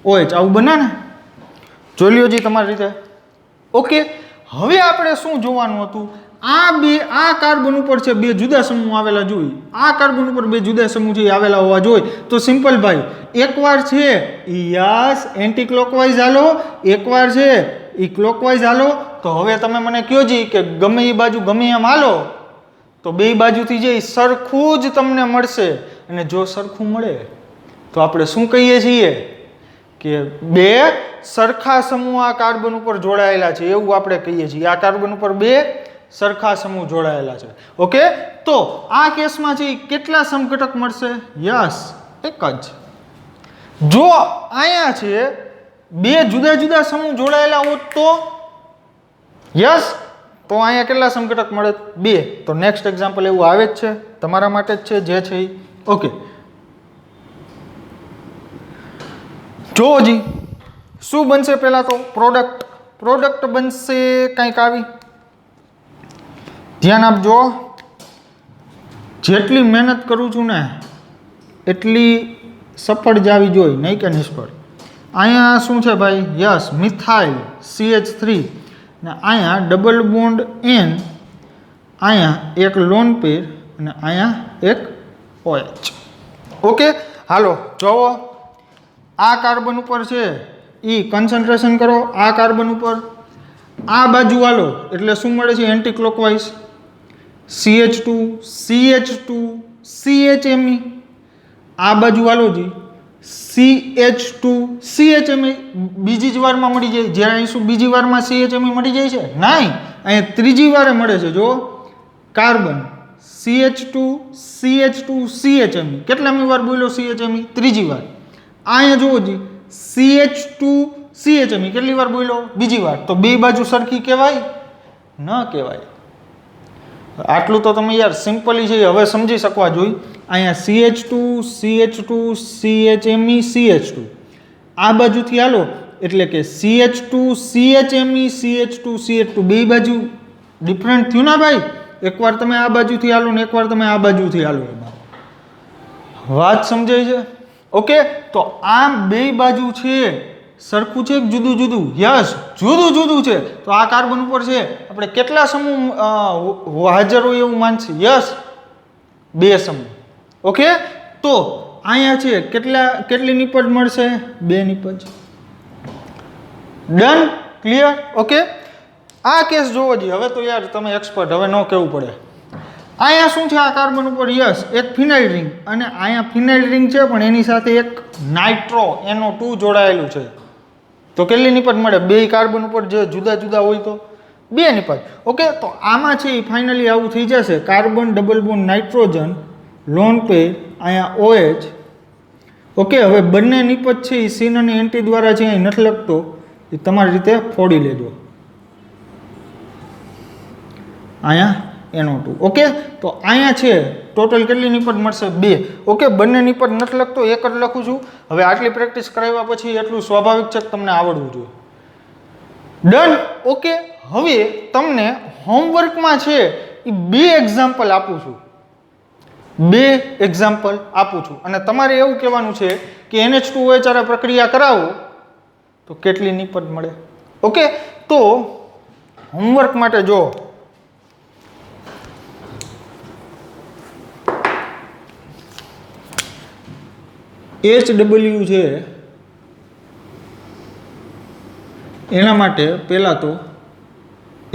OH. આવું બને ને? જોઈ લ્યો જી તમારી રીતે. ઓકે, હવે આપણે શું જોવાનું હતું? આ કાર્બન ઉપર છે બે જુદા સમૂહ આવેલા જોઈએ. આ કાર્બન ઉપર બે જુદા સમૂહ છે આવેલા હોવા જોઈએ. તો સિમ્પલ ભાઈ, એકવાર છે યસ એન્ટી ક્લોકવાઇઝ હાલો, એકવાર છે એ ક્લોકવાઇઝ હાલો. તો હવે તમે મને કહો જી કે ગમે એ બાજુ ગમે એમ હાલો તો બે બાજુથી જે સરખું જ તમને મળશે. અને જો સરખું મળે તો આપણે શું કહીએ છીએ કે બે સરખા સમૂહ આ કાર્બન ઉપર જોડાયેલા છે એવું આપણે કહીએ છીએ. આ કાર્બન ઉપર બે સરખા સમૂહ જોડાયેલા છે. ઓકે, તો આ કેસમાં છે કેટલા સમઘટક મળશે? યસ, એક જ. જો અહીંયા છે બે જુદા જુદા સમૂહ જોડાયેલા હોત તો યસ, તો અહીંયા કેટલા સમઘટક મળે? 2. તો નેક્સ્ટ એક્ઝામ્પલ એવું આવે જ છે, તમારા માટે જ છે જે છે એ. ઓકે, જો હજી શું બનશે? પહેલા તો પ્રોડક્ટ બનશે કંઈક આવી. ધ્યાન આપજો, જેટલી મહેનત કરું છું ને એટલી સફળ જાવી જોઈએ, નહીં કે નિષ્ફળ. અહીંયા શું છે ભાઈ? યસ, મિથાઇલ CH3 ને અહીંયા ડબલ બોન્ડ N, અહીંયા એક લોન પેર અને અહીંયા એક OH. ઓકે, હાલો જોવો, આ કાર્બન ઉપર છે એ કન્સન્ટ્રેશન કરો, આ કાર્બન ઉપર આ બાજુ હાલો એટલે શું મળે છે? Anti clockwise CH2 CH2 CHMe. આ બાજુ હાલો જી CH2 CHMe બીજી જ વારમાં મળી જાય. જ્યારે અહીં શું બીજી વારમાં CHMe મળી જાય છે? નહીં, અહીંયા ત્રીજી વારે મળે છે. જો કાર્બન CH2 CH2 CHMe, કેટલામી વાર બોલ્યો CHMe? ત્રીજી વાર. અહીંયા જુઓ જી CH2 CHMe કેટલી વાર બોલ્યો? બીજી વાર. તો બે બાજુ સરખી કહેવાય? ન કહેવાય. આટલું તો તમે યાર સિમ્પલી છે હવે સમજી શકવા જોઈએ. અહીંયા CH2 CH2 CHMe CH2 આ બાજુથી હાલો એટલે કે CH2 CHMe CH2 CH2 બે બાજુ ડિફરન્ટ થયું ના ભાઈ. એકવાર તમે આ બાજુથી હાલો ને એકવાર તમે આ બાજુથી હાલો, એમાં વાત સમજાય છે? ઓકે, તો આ બે બાજુ છે સરખું છે કે જુદું જુદું? યસ, જુદું જુદું છે. તો આ કાર્બન ઉપર છે આપણે કેટલા સમૂહ હાજર હોય એવું માનશે? યસ, 2 સમૂહ. ઓકે, તો અહીંયા છે કેટલી નિપજ મળશે? 2 નિપજ. Done, clear? ઓકે, આ કેસ જોવો જોઈએ. હવે તો યાર તમે એક્સપર્ટ, હવે ન કહેવું પડે. અહીંયા શું છે આ કાર્બન ઉપર? યસ, એક ફિનાઇલ રિંગ, અને અહીંયા ફિનાઇલ રિંગ છે પણ એની સાથે એક નાઇટ્રો NO2 જોડાયેલું છે. તો કેટલી નિપજ મળે? 2 કાર્બન ઉપર જે જુદા જુદા હોય તો 2 નિપજ. ઓકે, તો આમાં છે એ ફાઇનલી આવું થઈ જશે. Carbon double bond nitrogen lone pair, અહીંયા OH. ઓકે, હવે બંને નિપજ છે એ સીન અને એન્ટી દ્વારા છે એ નથી લખતો, એ તમારી રીતે ફોડી લેજો. અહીંયા NO2. ઓકે, તો અહીંયા છે ટોટલ કેટલી નિપજ મળશે? 2. ઓકે, બંને નિપજ નથી લખતો, એક જ લખું છું. હવે આટલી પ્રેક્ટિસ કરાવ્યા પછી એટલું સ્વાભાવિક છે કે તમને આવડવું જોઈએ. ડન. ઓકે, હવે તમને હોમવર્કમાં છે એ 2 એક્ઝામ્પલ આપું છું. 2 એક્ઝામ્પલ આપું છું અને તમારે એવું કહેવાનું છે કે NH2OH પ્રક્રિયા કરાવો તો કેટલી નિપજ મળે. ઓકે, તો હોમવર્ક માટે જો HW છે એના માટે પહેલાં તો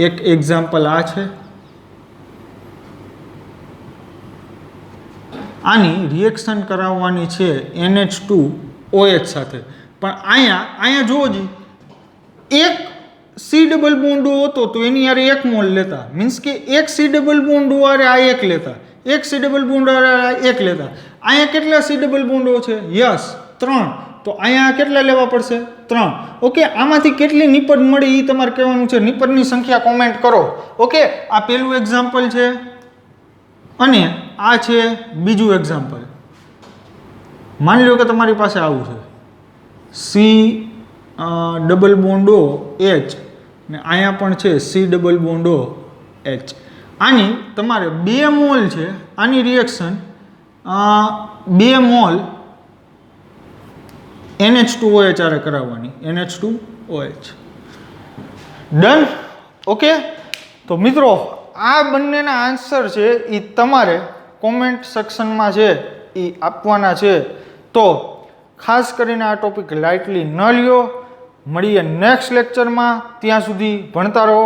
એક એક્ઝામ્પલ આ છે. આની રિએક્શન કરાવવાની છે NH2OH સાથે, પણ અહીંયા જુઓ જી, એક C ડબલ બોન્ડ હતો તો એની યારે 1 મોલ લેતા, મીન્સ કે એક C ડબલ બોન્ડ વારે આ 1 લેતા, એક C ડબલ બોન્ડ વારે આ 1 લેતા. અહીંયા કેટલા C ડબલ બોન્ડો છે? યસ, 3. તો અહીંયા કેટલા લેવા પડશે? 3. ઓકે, આમાંથી કેટલી નિપજ મળી એ તમારે કહેવાનું છે. નિપજની સંખ્યા કોમેન્ટ કરો. ઓકે, આ પહેલું એક્ઝામ્પલ છે અને આ છે બીજું એક્ઝામ્પલ. માની લો કે તમારી પાસે આવું છે C ડબલ બોન્ડો H ને અહીંયા પણ છે C ડબલ બોન્ડો H. આની તમારે 2 મોલ છે, આની રિએક્શન 2 મોલ NH2OH આરે કરાવવાની, NH2OH. ડન. ઓકે, તો મિત્રો આ બંનેના આન્સર છે એ તમારે કોમેન્ટ સેક્શનમાં છે એ આપવાના છે. તો ખાસ કરીને આ ટોપિક લાઇટલી ન લ્યો. મળીએ નેક્સ્ટ લેક્ચરમાં. ત્યાં સુધી ભણતા રહો.